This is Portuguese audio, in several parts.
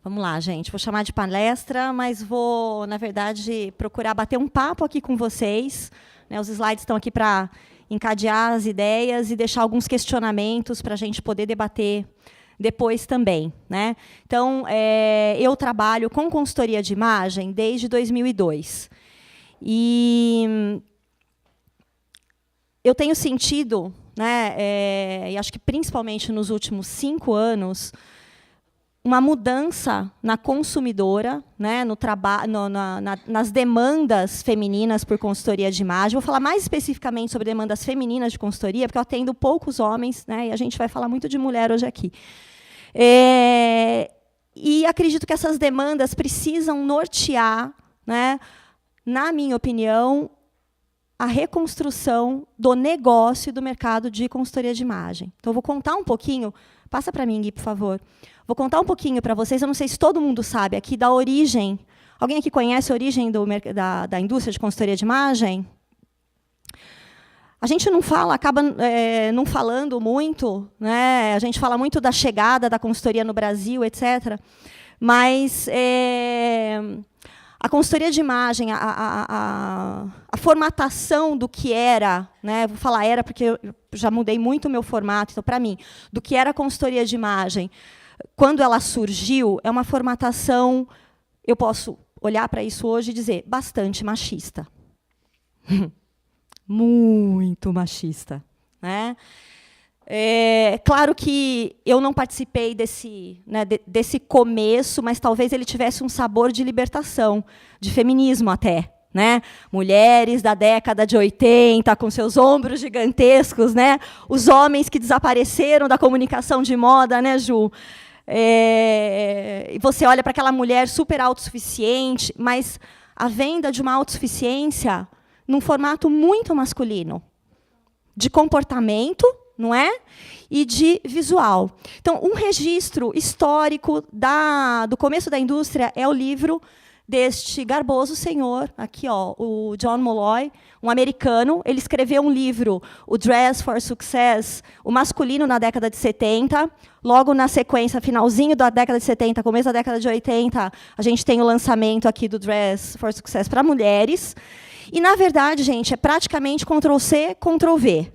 Vamos lá, gente. Vou chamar de palestra, mas vou, na verdade, procurar bater um papo aqui com vocês. Né, os slides estão aqui para encadear as ideias e deixar alguns questionamentos para a gente poder debater depois também. Né? Então, eu trabalho com consultoria de imagem desde 2002. E eu tenho sentido, né, e acho que principalmente nos últimos 5 anos, uma mudança na consumidora, né, no nas demandas femininas por consultoria de imagem. Vou falar mais especificamente sobre demandas femininas de consultoria, porque eu atendo poucos homens, né, e a gente vai falar muito de mulher hoje aqui. E acredito que essas demandas precisam nortear, né, na minha opinião, a reconstrução do negócio do mercado de consultoria de imagem. Então, eu vou contar um pouquinho. Passa para mim, Gui, por favor. Vou contar um pouquinho para vocês, eu não sei se todo mundo sabe, aqui da origem. Alguém aqui conhece a origem da indústria de consultoria de imagem? A gente não fala, acaba não falando muito, né? A gente fala muito da chegada da consultoria no Brasil, etc. Mas a consultoria de imagem, a formatação do que era, né? Vou falar era porque eu já mudei muito o meu formato, então, para mim, do que era a consultoria de imagem, quando ela surgiu, é uma formatação, eu posso olhar para isso hoje e dizer, bastante machista. Muito machista. Né? Claro que eu não participei desse começo, mas talvez ele tivesse um sabor de libertação, de feminismo até. Né? Mulheres da década de 80, com seus ombros gigantescos, né? Os homens que desapareceram da comunicação de moda, né, Ju? E você olha para aquela mulher super autossuficiente, mas a venda de uma autossuficiência num formato muito masculino, de comportamento, não é? E de visual. Então, um registro histórico do começo da indústria é o livro deste garboso senhor, aqui, ó, o John Molloy, um americano. Ele escreveu um livro, o Dress for Success, o masculino na década de 70. Logo na sequência, finalzinho da década de 70, começo da década de 80, a gente tem o lançamento aqui do Dress for Success para mulheres. E, na verdade, gente, é praticamente Ctrl+C, Ctrl+V.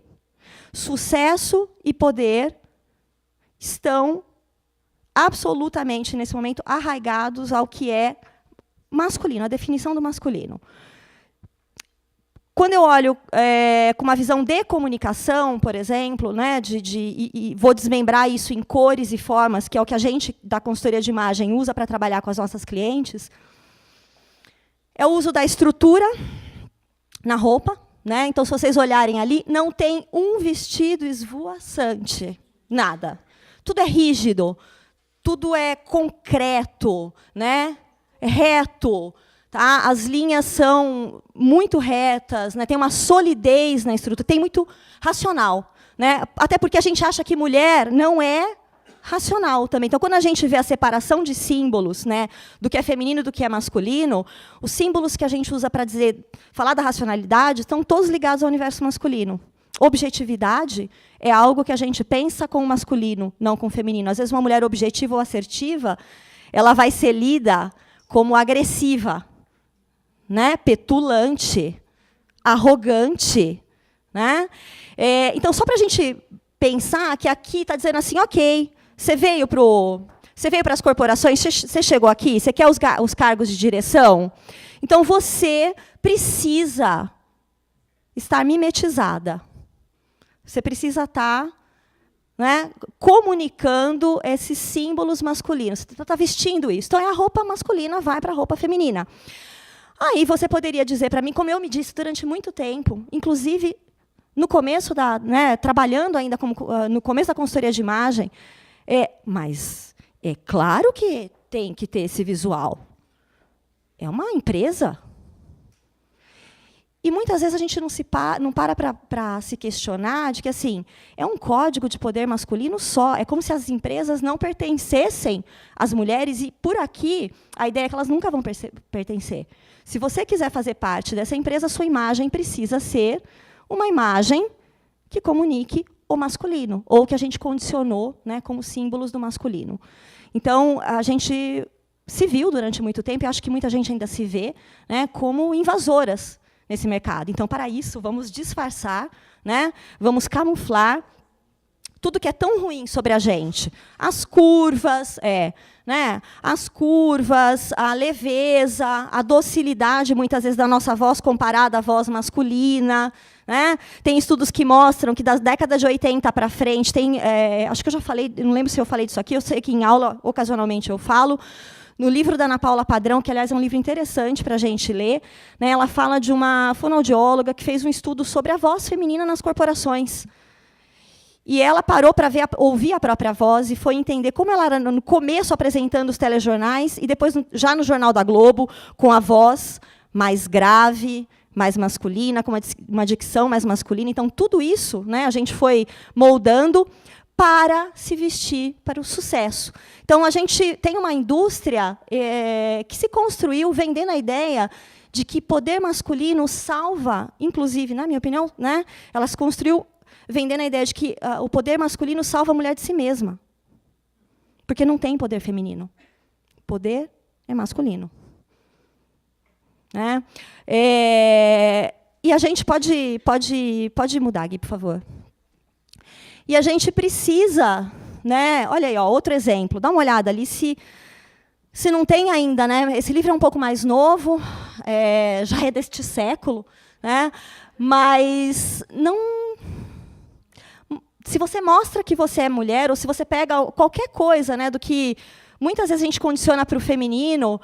Sucesso e poder estão absolutamente, nesse momento, arraigados ao que é masculino, a definição do masculino. Quando eu olho com uma visão de comunicação, por exemplo, né, e vou desmembrar isso em cores e formas, que é o que a gente, da consultoria de imagem, usa para trabalhar com as nossas clientes, é o uso da estrutura na roupa. Né? Então, se vocês olharem ali, não tem um vestido esvoaçante, nada. Tudo é rígido, tudo é concreto, né? É reto, tá? As linhas são muito retas, né? Tem uma solidez na estrutura, tem muito racional. Né? Até porque a gente acha que mulher não é racional também. Então, quando a gente vê a separação de símbolos, né, do que é feminino e do que é masculino, os símbolos que a gente usa para falar da racionalidade estão todos ligados ao universo masculino. Objetividade é algo que a gente pensa com o masculino, não com o feminino. Às vezes, uma mulher objetiva ou assertiva, ela vai ser lida como agressiva, né, petulante, arrogante. Né? Então, só para a gente pensar que aqui está dizendo assim, ok, você veio para as corporações, você chegou aqui, você quer os cargos de direção? Então, você precisa estar mimetizada. Você precisa estar, né, comunicando esses símbolos masculinos. Você está vestindo isso. Então, a roupa masculina vai para a roupa feminina. Aí você poderia dizer para mim, como eu me disse durante muito tempo, inclusive no começo trabalhando ainda no começo da consultoria de imagem, mas é claro que tem que ter esse visual. É uma empresa. E muitas vezes a gente não para se questionar de que assim, é um código de poder masculino só. É como se as empresas não pertencessem às mulheres, e por aqui a ideia é que elas nunca vão pertencer. Se você quiser fazer parte dessa empresa, a sua imagem precisa ser uma imagem que comunique o masculino, ou que a gente condicionou, né, como símbolos do masculino. Então, a gente se viu durante muito tempo, e acho que muita gente ainda se vê, né, como invasoras nesse mercado. Então, para isso, vamos disfarçar, né, vamos camuflar tudo que é tão ruim sobre a gente. As curvas, né, as curvas, a leveza, a docilidade, muitas vezes, da nossa voz comparada à voz masculina. Né? Tem estudos que mostram que das décadas de 80 para frente, acho que eu já falei, não lembro se eu falei disso aqui, eu sei que em aula, ocasionalmente, eu falo. No livro da Ana Paula Padrão, que, aliás, é um livro interessante para a gente ler, né, ela fala de uma fonoaudióloga que fez um estudo sobre a voz feminina nas corporações. E ela parou para ouvir a própria voz e foi entender como ela era no começo apresentando os telejornais e depois já no Jornal da Globo, com a voz mais grave, mais masculina, com uma dicção mais masculina. Então, tudo isso, né, a gente foi moldando para se vestir para o sucesso. Então, a gente tem uma indústria que se construiu vendendo a ideia de que poder masculino salva, inclusive, na minha opinião, né, ela se construiu vendendo a ideia de que o poder masculino salva a mulher de si mesma. Porque não tem poder feminino. Poder é masculino. Né? E a gente pode mudar, Gui, por favor. E a gente precisa, né? Olha aí, ó, outro exemplo. Dá uma olhada ali se não tem ainda, né? Esse livro é um pouco mais novo, já é deste século, né? Mas não. Se você mostra que você é mulher, ou se você pega qualquer coisa, né, do que muitas vezes a gente condiciona para o feminino,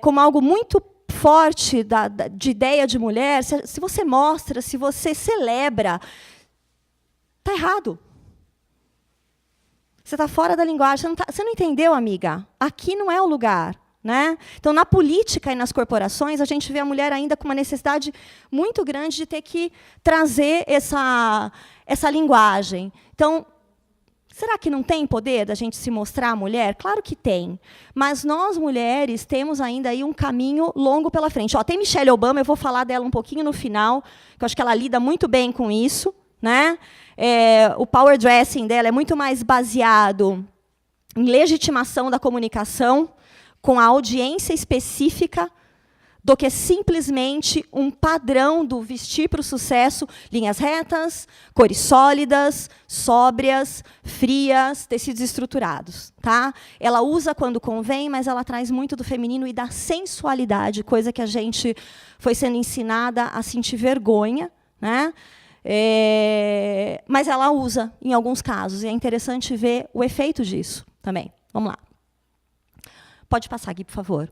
como algo muito forte de ideia de mulher, se você mostra, se você celebra, está errado. Você está fora da linguagem. Você não entendeu, amiga? Aqui não é o lugar. Né? Então, na política e nas corporações, a gente vê a mulher ainda com uma necessidade muito grande de ter que trazer essa linguagem. Então, será que não tem poder da gente se mostrar a mulher? Claro que tem. Mas nós, mulheres, temos ainda aí um caminho longo pela frente. Ó, tem Michelle Obama, eu vou falar dela um pouquinho no final, que eu acho que ela lida muito bem com isso. Né? O power dressing dela é muito mais baseado em legitimação da comunicação, com a audiência específica, do que simplesmente um padrão do vestir para o sucesso, linhas retas, cores sólidas, sóbrias, frias, tecidos estruturados. Tá? Ela usa quando convém, mas ela traz muito do feminino e da sensualidade, coisa que a gente foi sendo ensinada a sentir vergonha. Né? Mas ela usa, em alguns casos, e é interessante ver o efeito disso também. Vamos lá. Pode passar, Gui, por favor.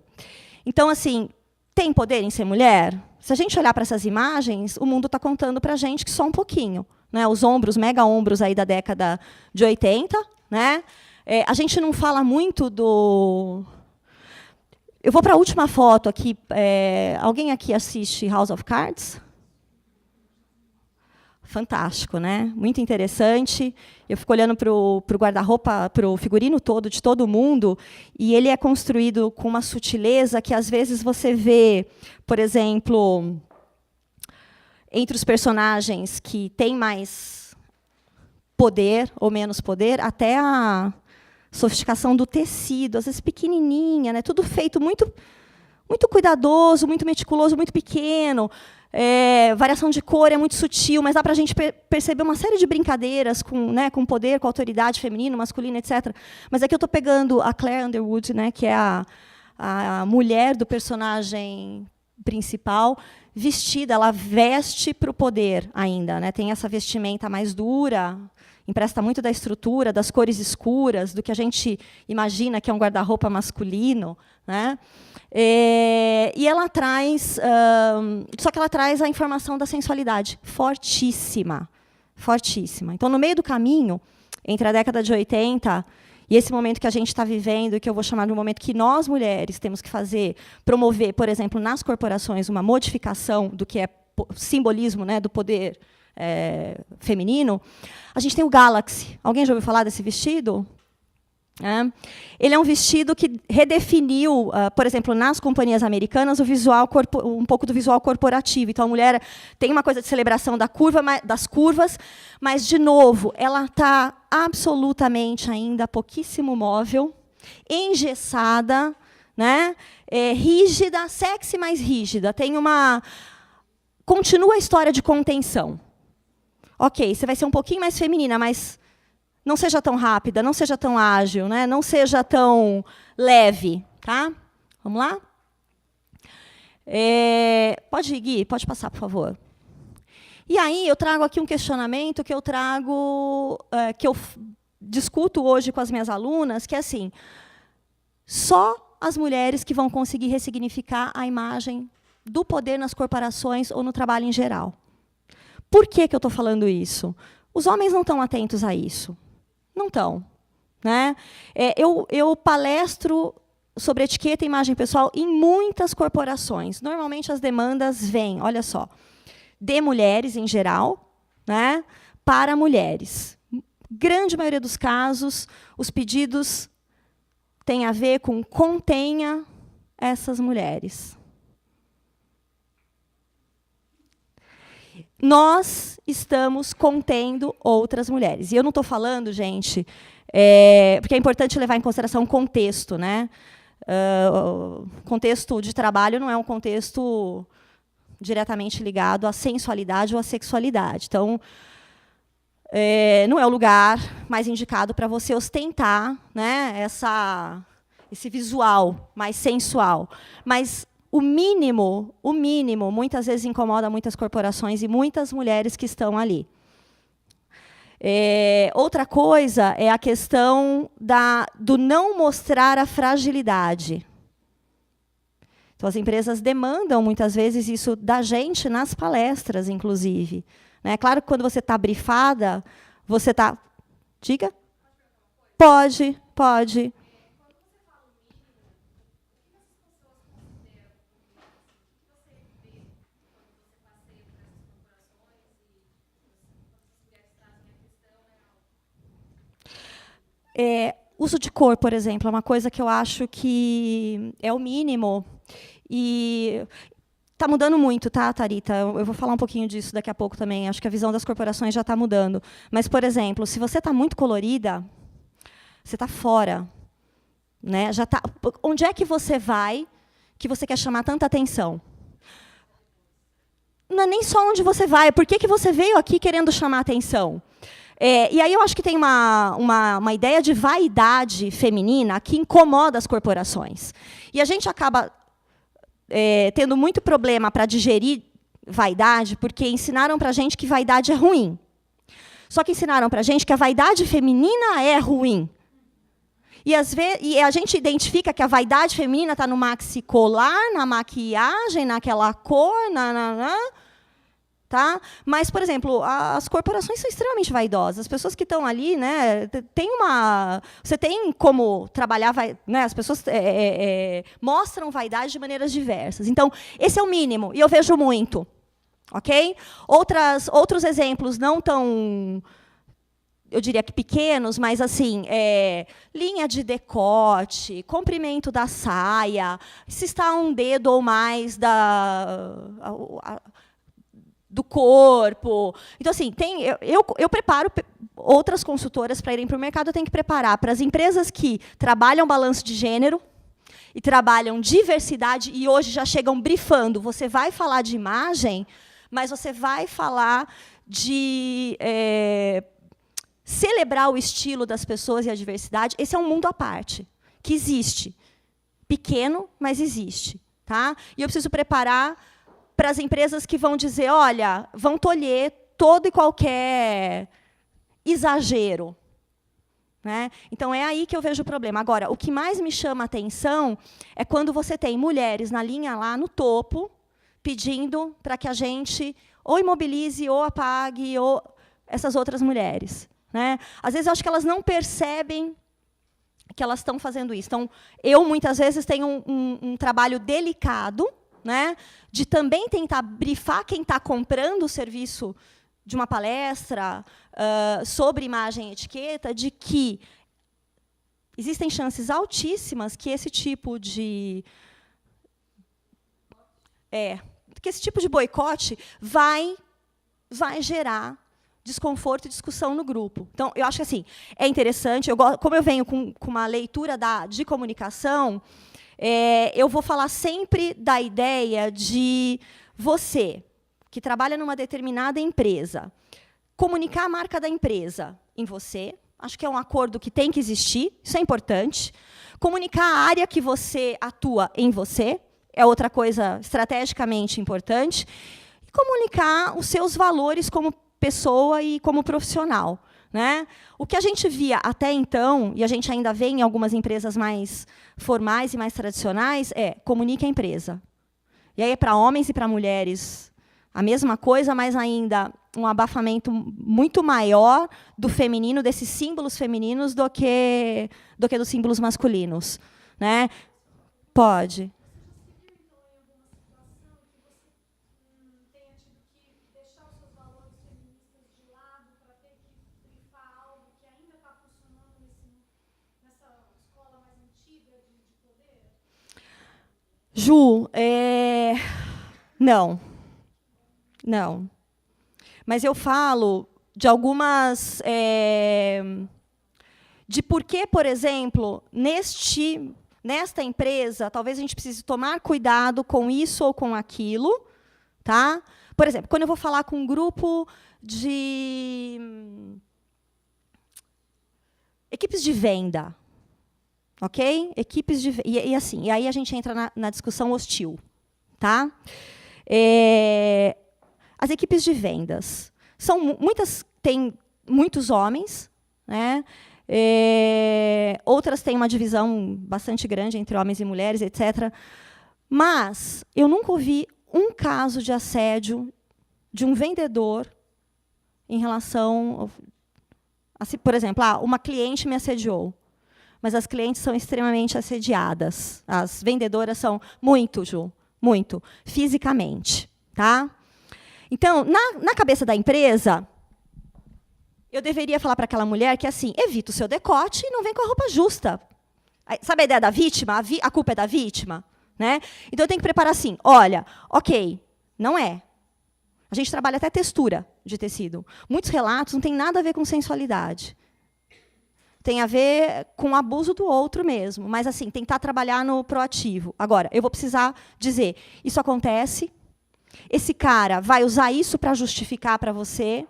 Então, assim, tem poder em ser mulher? Se a gente olhar para essas imagens, o mundo está contando para a gente que só um pouquinho. Né? Os ombros, mega ombros aí da década de 80. Né? A gente não fala muito do... Eu vou para a última foto aqui. Alguém aqui assiste House of Cards? Fantástico, né? Muito interessante. Eu fico olhando para o guarda-roupa, para o figurino todo, de todo mundo, e ele é construído com uma sutileza que, às vezes, você vê, por exemplo, entre os personagens que têm mais poder ou menos poder, até a sofisticação do tecido, às vezes pequenininha, né? Tudo feito muito, muito cuidadoso, muito meticuloso, muito pequeno. Variação de cor é muito sutil, mas dá para a gente perceber uma série de brincadeiras com poder, com autoridade feminino, masculino, etc. Mas aqui eu estou pegando a Claire Underwood, né, que é a mulher do personagem principal, vestida, ela veste para o poder ainda. Né, tem essa vestimenta mais dura, empresta muito da estrutura, das cores escuras, do que a gente imagina que é um guarda-roupa masculino. Né? E ela traz, só que ela traz a informação da sensualidade, fortíssima, fortíssima. Então, no meio do caminho, entre a década de 80 e esse momento que a gente está vivendo, que eu vou chamar de um momento que nós, mulheres, temos que promover, por exemplo, nas corporações, uma modificação do que é simbolismo, né, do poder feminino, a gente tem o Galaxy. Alguém já ouviu falar desse vestido? Ele é um vestido que redefiniu, por exemplo, nas companhias americanas, um pouco do visual corporativo. Então, a mulher tem uma coisa de celebração das curvas, mas, de novo, ela está absolutamente ainda pouquíssimo móvel. engessada, né? Rígida, sexy, mais rígida. Continua a história de contenção. Ok, você vai ser um pouquinho mais feminina, mas não seja tão rápida, não seja tão ágil, né? Não seja tão leve. Tá? Vamos lá? Pode ir, Gui, pode passar, por favor. E aí, eu trago aqui um questionamento que eu discuto hoje com as minhas alunas, que é assim, só as mulheres que vão conseguir ressignificar a imagem do poder nas corporações ou no trabalho em geral. Por que eu estou falando isso? Os homens não estão atentos a isso. Não estão. Né? Eu palestro sobre etiqueta e imagem pessoal em muitas corporações. Normalmente, as demandas vêm, olha só, de mulheres, em geral, né, para mulheres. Grande maioria dos casos, os pedidos têm a ver com contenha essas mulheres. Nós estamos contendo outras mulheres. E eu não estou falando, gente, porque é importante levar em consideração o contexto. Né? O contexto de trabalho não é um contexto diretamente ligado à sensualidade ou à sexualidade. Então, não é o lugar mais indicado para você ostentar, né, esse visual mais sensual. Mas o mínimo, muitas vezes incomoda muitas corporações e muitas mulheres que estão ali. Outra coisa é a questão do não mostrar a fragilidade. Então, as empresas demandam, muitas vezes, isso da gente nas palestras, inclusive. Né? Claro que, quando você está brifada, você está... Diga? Pode. Uso de cor, por exemplo, é uma coisa que eu acho que é o mínimo. E está mudando muito, tá, Tharita? Eu vou falar um pouquinho disso daqui a pouco também. Acho que a visão das corporações já está mudando. Mas, por exemplo, se você está muito colorida, você está fora. Né? Onde é que você vai que você quer chamar tanta atenção? Não é nem só onde você vai, é por que você veio aqui querendo chamar atenção. E aí eu acho que tem uma ideia de vaidade feminina que incomoda as corporações. E a gente acaba tendo muito problema para digerir vaidade, porque ensinaram para a gente que vaidade é ruim. Só que ensinaram para a gente que a vaidade feminina é ruim. E a gente identifica que a vaidade feminina está no maxi colar, na maquiagem, naquela cor, tá? Mas, por exemplo, as corporações são extremamente vaidosas. As pessoas que estão ali, né, você tem como trabalhar, né, as pessoas mostram vaidade de maneiras diversas. Então, esse é o mínimo, e eu vejo muito. Ok? Outros exemplos não tão, eu diria que pequenos, mas assim, linha de decote, comprimento da saia, se está um dedo ou mais do corpo. Então, assim, eu preparo outras consultoras para irem para o mercado, eu tenho que preparar para as empresas que trabalham balanço de gênero e trabalham diversidade, e hoje já chegam brifando. Você vai falar de imagem, mas você vai falar de celebrar o estilo das pessoas e a diversidade. Esse é um mundo à parte, que existe. Pequeno, mas existe. Tá? E eu preciso preparar para as empresas que vão dizer, olha, vão tolher todo e qualquer exagero. Né? Então, é aí que eu vejo o problema. Agora, o que mais me chama a atenção é quando você tem mulheres na linha lá no topo, pedindo para que a gente ou imobilize, ou apague, ou essas outras mulheres. Né? Às vezes, eu acho que elas não percebem que elas estão fazendo isso. Então, eu, muitas vezes, tenho um trabalho delicado, né, de também tentar brifar quem está comprando o serviço de uma palestra sobre imagem e etiqueta, de que existem chances altíssimas que esse tipo de boicote vai gerar desconforto e discussão no grupo. Então, eu acho que assim, é interessante, como eu venho com uma leitura de comunicação, eu vou falar sempre da ideia de você, que trabalha numa determinada empresa, comunicar a marca da empresa em você. Acho que é um acordo que tem que existir, isso é importante. Comunicar a área que você atua em você é outra coisa estrategicamente importante. E comunicar os seus valores como pessoa e como profissional, né? O que a gente via até então, e a gente ainda vê em algumas empresas mais formais e mais tradicionais, comunique a empresa. E aí, para homens e para mulheres, a mesma coisa, mas ainda um abafamento muito maior do feminino, desses símbolos femininos, do que dos símbolos masculinos, né? Pode. Ju, não. Não. Mas eu falo de algumas... de por que, por exemplo, nesta empresa, talvez a gente precise tomar cuidado com isso ou com aquilo. Tá? Por exemplo, quando eu vou falar com um grupo de equipes de venda, ok? Equipes de e aí a gente entra na discussão hostil, tá? As equipes de vendas têm muitos homens, né? Outras têm uma divisão bastante grande entre homens e mulheres, etc. Mas eu nunca ouvi um caso de assédio de um vendedor em relação... por exemplo, uma cliente me assediou, mas as clientes são extremamente assediadas. As vendedoras são muito, Ju, muito, fisicamente. Tá? Então, na cabeça da empresa, eu deveria falar para aquela mulher que, assim, evita o seu decote e não vem com a roupa justa. Sabe a ideia da vítima? A culpa é da vítima? Né? Então, eu tenho que preparar assim, olha, ok, não é. A gente trabalha até textura de tecido. Muitos relatos não têm nada a ver com sensualidade. Tem a ver com o abuso do outro mesmo. Mas, assim, tentar trabalhar no proativo. Agora, eu vou precisar dizer, isso acontece, esse cara vai usar isso para justificar para você,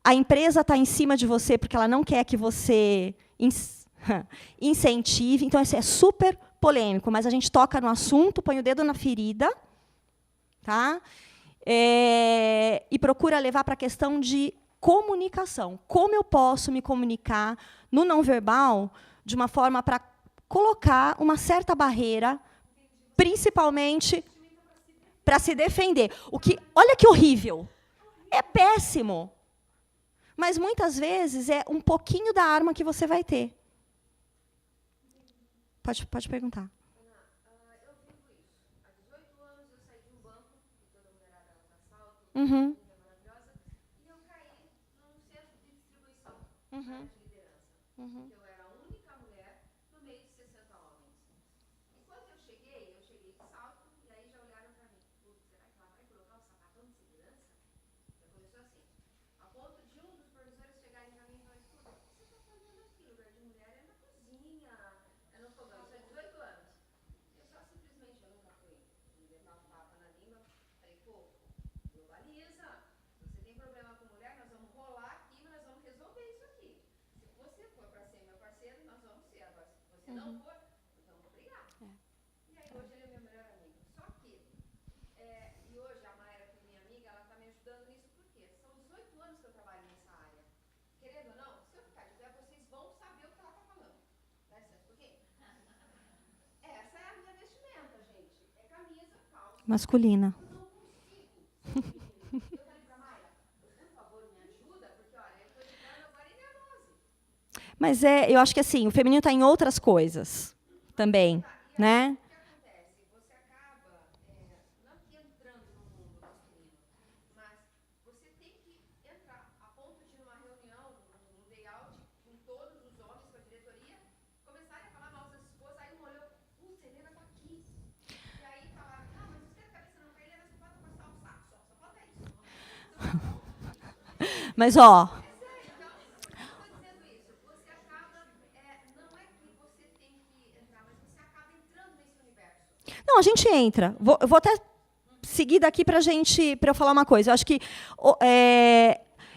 a empresa está em cima de você porque ela não quer que você incentive. Então, isso é super polêmico, mas a gente toca no assunto, põe o dedo na ferida, tá? E procura levar para a questão de comunicação. Como eu posso me comunicar no não verbal de uma forma para colocar uma certa barreira, principalmente para se defender. Olha que horrível. É péssimo. Mas, muitas vezes, é um pouquinho da arma que você vai ter. Pode perguntar. Eu vivo isso. Há 18 anos eu saí de um banco, que toda mulherada ela tá salto, maravilhosa, e eu caí num centro de distribuição de liderança. Eu era a única mulher no meio de 60 homens. E quando eu cheguei de salto, e aí já olharam para mim. Putz, será que ela vai colocar o sapatão de segurança? Já começou assim. A ponto de um dos professores chegarem para mim e falar, escuta, o que você está fazendo aqui? O lugar de mulher é na cozinha, é no fogão. Isso é 18 anos. Eu só simplesmente, eu nunca fui levar um tapa na língua. Falei, pô, globaliza. Se você tem problema com mulher, nós vamos rolar aqui, mas nós vamos resolver isso aqui. Se você for para ser meu parceiro, nós vamos ser. Agora, se você não for, nós vamos brigar. E aí, hoje ele é meu melhor amigo. Só que, e hoje a Mayra, que é minha amiga, ela está me ajudando nisso, por quê? São 18 anos que eu trabalho nessa área. Querendo ou não, se eu ficar de pé, vocês vão saber o que ela está falando. Dá licença um pouquinho? Essa é a minha vestimenta, gente. É camisa, calça. Masculina. Eu não consigo. Eu falei pra Mayra, por favor, me ajuda, porque, olha, eu estou entrando agora em neurose. Mas eu acho que assim, o feminino está em outras coisas também, né? O que acontece? Você acaba, não que entrando no mundo masculino, mas você tem que entrar a ponto de, numa reunião, num layout, com todos os homens, com a diretoria, começarem a falar mal das esposas, aí um olhou, Helena está aqui. E aí falaram, não, mas você a cabeça não cai, Helena só falta passar o saco, só falta isso. Mas, ó... Não, a gente entra. Eu vou até seguir daqui para eu falar uma coisa. Eu acho que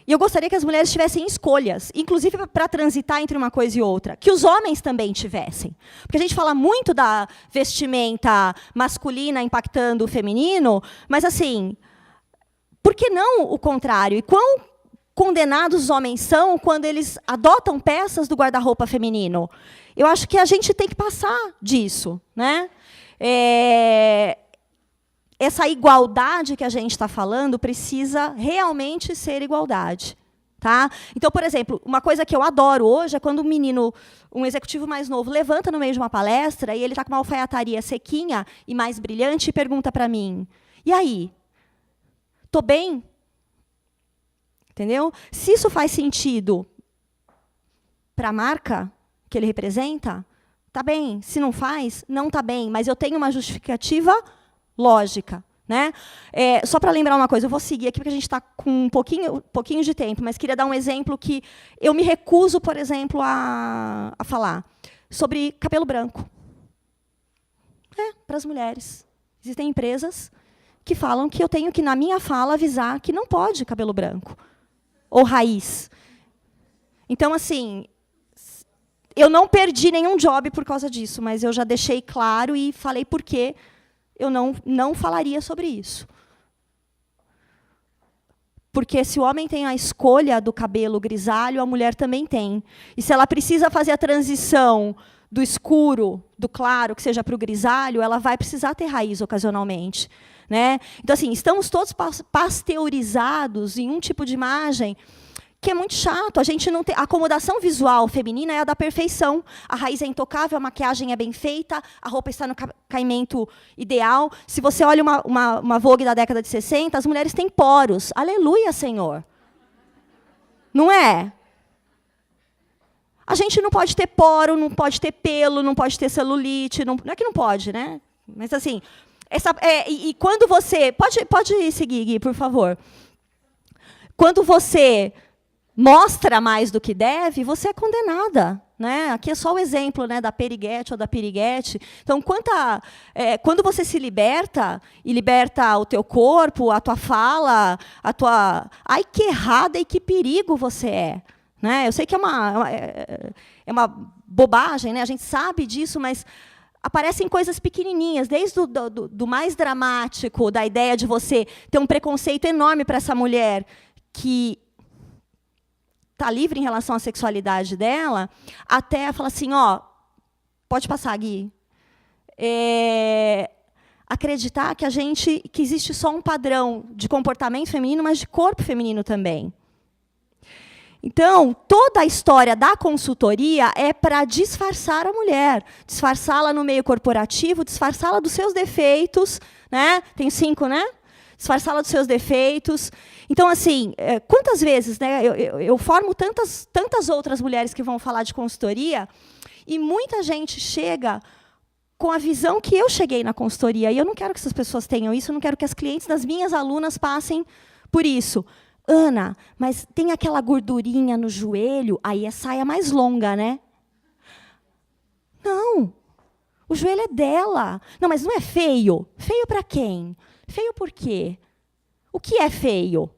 eu gostaria que as mulheres tivessem escolhas, inclusive para transitar entre uma coisa e outra, que os homens também tivessem. Porque a gente fala muito da vestimenta masculina impactando o feminino, mas, assim, por que não o contrário? E quão condenados os homens são quando eles adotam peças do guarda-roupa feminino? Eu acho que a gente tem que passar disso, né? Essa igualdade que a gente está falando precisa realmente ser igualdade. Tá? Então, por exemplo, uma coisa que eu adoro hoje é quando um executivo mais novo, levanta no meio de uma palestra e ele está com uma alfaiataria sequinha e mais brilhante e pergunta para mim, e aí? Estou bem? Entendeu? Se isso faz sentido para a marca que ele representa, tá bem. Se não faz, não tá bem. Mas eu tenho uma justificativa lógica. Né? Só para lembrar uma coisa, eu vou seguir aqui, porque a gente está com um pouquinho de tempo, mas queria dar um exemplo que eu me recuso, por exemplo, a falar sobre cabelo branco. Para as mulheres. Existem empresas que falam que eu tenho que, na minha fala, avisar que não pode cabelo branco. Ou raiz. Então, assim... Eu não perdi nenhum job por causa disso, mas eu já deixei claro e falei por que eu não falaria sobre isso. Porque se o homem tem a escolha do cabelo grisalho, a mulher também tem. E se ela precisa fazer a transição do escuro, do claro, que seja para o grisalho, ela vai precisar ter raiz ocasionalmente. Né? Então, assim, estamos todos pasteurizados em um tipo de imagem que é muito chato. A gente não tem... A acomodação visual feminina é a da perfeição. A raiz é intocável, a maquiagem é bem feita, a roupa está no caimento ideal. Se você olha uma Vogue da década de 60, as mulheres têm poros. Aleluia, Senhor. Não é? A gente não pode ter poro, não pode ter pelo, não pode ter celulite. Não é que não pode, né? Mas, assim... E quando você... Pode seguir, Gui, por favor. Quando você... mostra mais do que deve, você é condenada. Né? Aqui é só o exemplo, né, da periguete ou da piriguete. Então, quando você se liberta, e liberta o teu corpo, a tua fala, a tua... Ai, que errada e que perigo você é. Né? Eu sei que é uma bobagem, né? A gente sabe disso, mas aparecem coisas pequenininhas, desde do mais dramático, da ideia de você ter um preconceito enorme para essa mulher que está livre em relação à sexualidade dela, até falar assim, pode passar, Gui. Acreditar que existe só um padrão de comportamento feminino, mas de corpo feminino também. Então, toda a história da consultoria é para disfarçar a mulher, disfarçá-la no meio corporativo, disfarçá-la dos seus defeitos, né? Tem 5, né? Disfarçá-la dos seus defeitos. Então, assim, quantas vezes, né, eu formo tantas outras mulheres que vão falar de consultoria, e muita gente chega com a visão que eu cheguei na consultoria, e eu não quero que essas pessoas tenham isso, eu não quero que as clientes das minhas alunas passem por isso. Ana, mas tem aquela gordurinha no joelho, aí é saia mais longa, né? Não, o joelho é dela. Não, mas não é feio? Feio para quem? Feio por quê? O que é feio?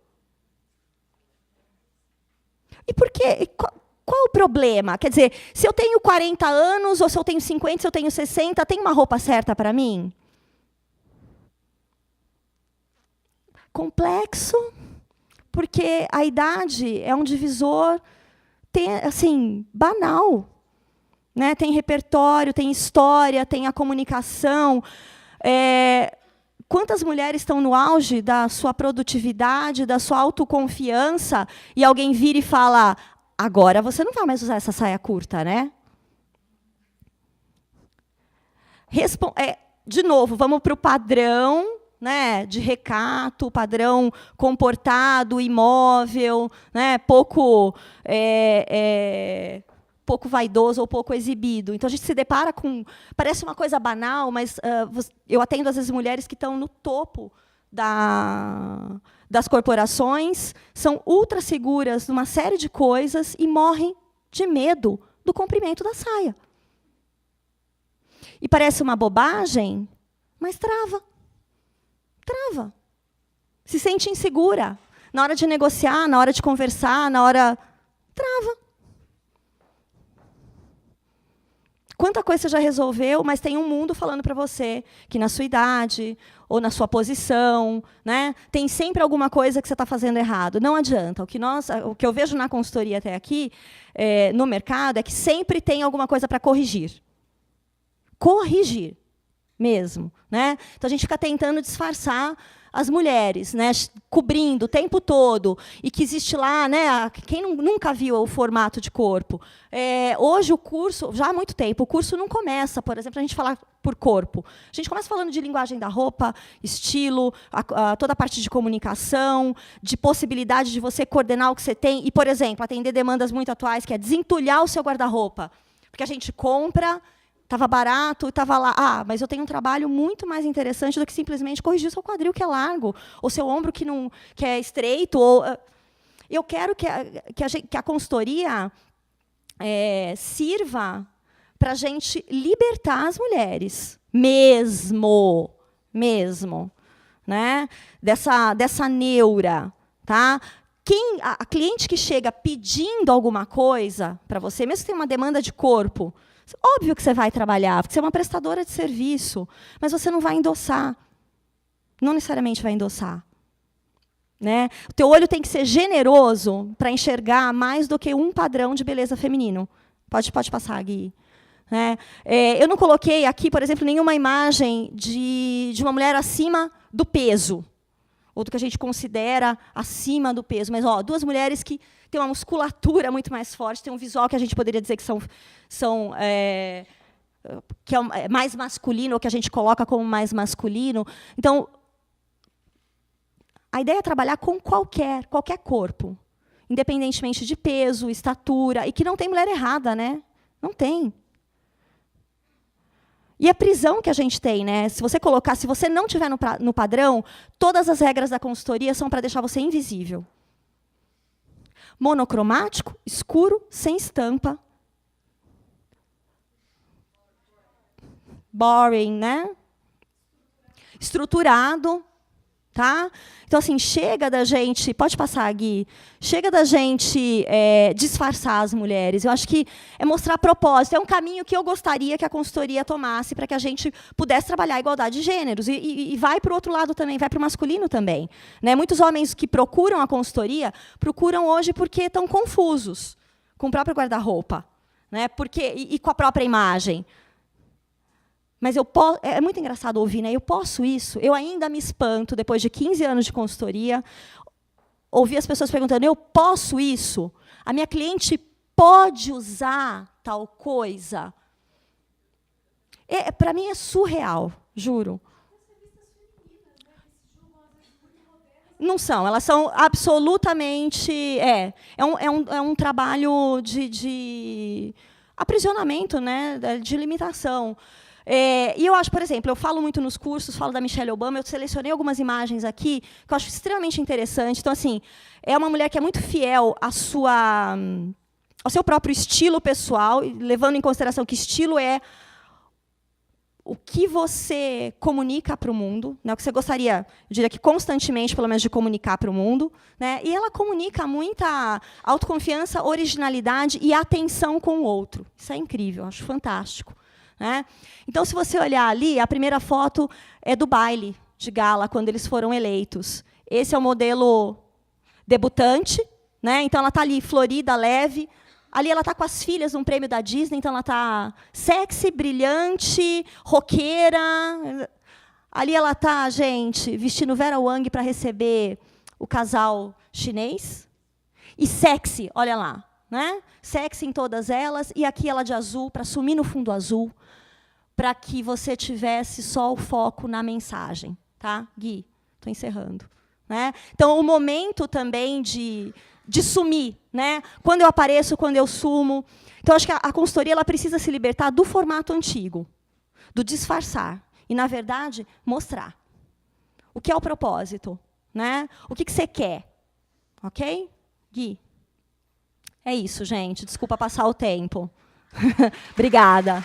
E por quê? Qual o problema? Quer dizer, se eu tenho 40 anos, ou se eu tenho 50, se eu tenho 60, tem uma roupa certa para mim? Complexo, porque a idade é um divisor assim, banal. Né? Tem repertório, tem história, tem a comunicação. Quantas mulheres estão no auge da sua produtividade, da sua autoconfiança, e alguém vira e fala, agora você não vai mais usar essa saia curta, né? De novo, vamos para o padrão, né, de recato, padrão comportado, imóvel, né, pouco vaidoso ou pouco exibido. Então, a gente se depara com... Parece uma coisa banal, mas eu atendo, às vezes, mulheres que estão no topo das corporações são ultra seguras numa série de coisas e morrem de medo do comprimento da saia. E parece uma bobagem, mas trava. Trava. Se sente insegura. Na hora de negociar, na hora de conversar, na hora... Trava. Quanta coisa você já resolveu, mas tem um mundo falando para você que na sua idade ou na sua posição, né, tem sempre alguma coisa que você está fazendo errado. Não adianta. O que eu vejo na consultoria até aqui, no mercado, é que sempre tem alguma coisa para corrigir. Corrigir mesmo. Né? Então, a gente fica tentando disfarçar as mulheres, né, cobrindo o tempo todo, e que existe lá, né, quem nunca viu o formato de corpo. Hoje o curso, já há muito tempo, o curso não começa, por exemplo, a gente falar por corpo. A gente começa falando de linguagem da roupa, estilo, toda a parte de comunicação, de possibilidade de você coordenar o que você tem, e, por exemplo, atender demandas muito atuais, que é desentulhar o seu guarda-roupa. Porque a gente compra... Estava barato, estava lá. Mas eu tenho um trabalho muito mais interessante do que simplesmente corrigir o seu quadril, que é largo, ou seu ombro, que é estreito. Eu quero que a consultoria sirva para a gente libertar as mulheres. Mesmo. Né? Dessa neura. Tá? A cliente que chega pedindo alguma coisa para você, mesmo que tenha uma demanda de corpo, óbvio que você vai trabalhar, porque você é uma prestadora de serviço, mas você não vai endossar. Não necessariamente vai endossar. Né? O teu olho tem que ser generoso para enxergar mais do que um padrão de beleza feminino. Pode passar, Gui. Né? Eu não coloquei aqui, por exemplo, nenhuma imagem de uma mulher acima do peso, ou do que a gente considera acima do peso. Mas duas mulheres que têm uma musculatura muito mais forte, têm um visual que a gente poderia dizer que que é mais masculino, ou que a gente coloca como mais masculino. Então, a ideia é trabalhar com qualquer corpo, independentemente de peso, estatura, e que não tem mulher errada, né? Não tem. E a prisão que a gente tem, né? Se você não tiver no padrão, todas as regras da consultoria são para deixar você invisível. Monocromático, escuro, sem estampa. Boring, né? Estruturado. Tá? Então, assim, chega da gente... Pode passar, Gui. Chega da gente disfarçar as mulheres. Eu acho que é mostrar propósito. É um caminho que eu gostaria que a consultoria tomasse para que a gente pudesse trabalhar a igualdade de gêneros. E vai para o outro lado também, vai para o masculino também. Né? Muitos homens que procuram a consultoria, procuram hoje porque estão confusos com o próprio guarda-roupa, né? E com a própria imagem. Mas é muito engraçado ouvir, né? Eu posso isso? Eu ainda me espanto, depois de 15 anos de consultoria, ouvir as pessoas perguntando, eu posso isso? A minha cliente pode usar tal coisa? Para mim é surreal, juro. Não são, elas são absolutamente... É um trabalho de aprisionamento, né? De limitação. E eu acho, por exemplo, eu falo muito nos cursos, falo da Michelle Obama, eu selecionei algumas imagens aqui que eu acho extremamente interessante. Então, assim, é uma mulher que é muito fiel ao seu próprio estilo pessoal, levando em consideração que estilo é o que você comunica para o mundo, né, o que você gostaria, eu diria que constantemente, pelo menos, de comunicar para o mundo. Né, e ela comunica muita autoconfiança, originalidade e atenção com o outro. Isso é incrível, eu acho fantástico. Né? Então, se você olhar ali, a primeira foto é do baile de gala, quando eles foram eleitos. Esse é o modelo debutante. Né? Então, ela está ali, florida, leve. Ali ela está com as filhas num prêmio da Disney, então ela está sexy, brilhante, roqueira. Ali ela está, gente, vestindo Vera Wang para receber o casal chinês. E sexy, olha lá. Né? Sexy em todas elas, e aqui ela de azul, para sumir no fundo azul, para que você tivesse só o foco na mensagem. Tá? Gui, estou encerrando. Né? Então, o momento também de sumir. Né? Quando eu apareço, quando eu sumo. Então, acho que a consultoria ela precisa se libertar do formato antigo, do disfarçar, e, na verdade, mostrar. O que é o propósito? né? O que você quer? Ok? Gui? É isso, gente. Desculpa passar o tempo. Obrigada.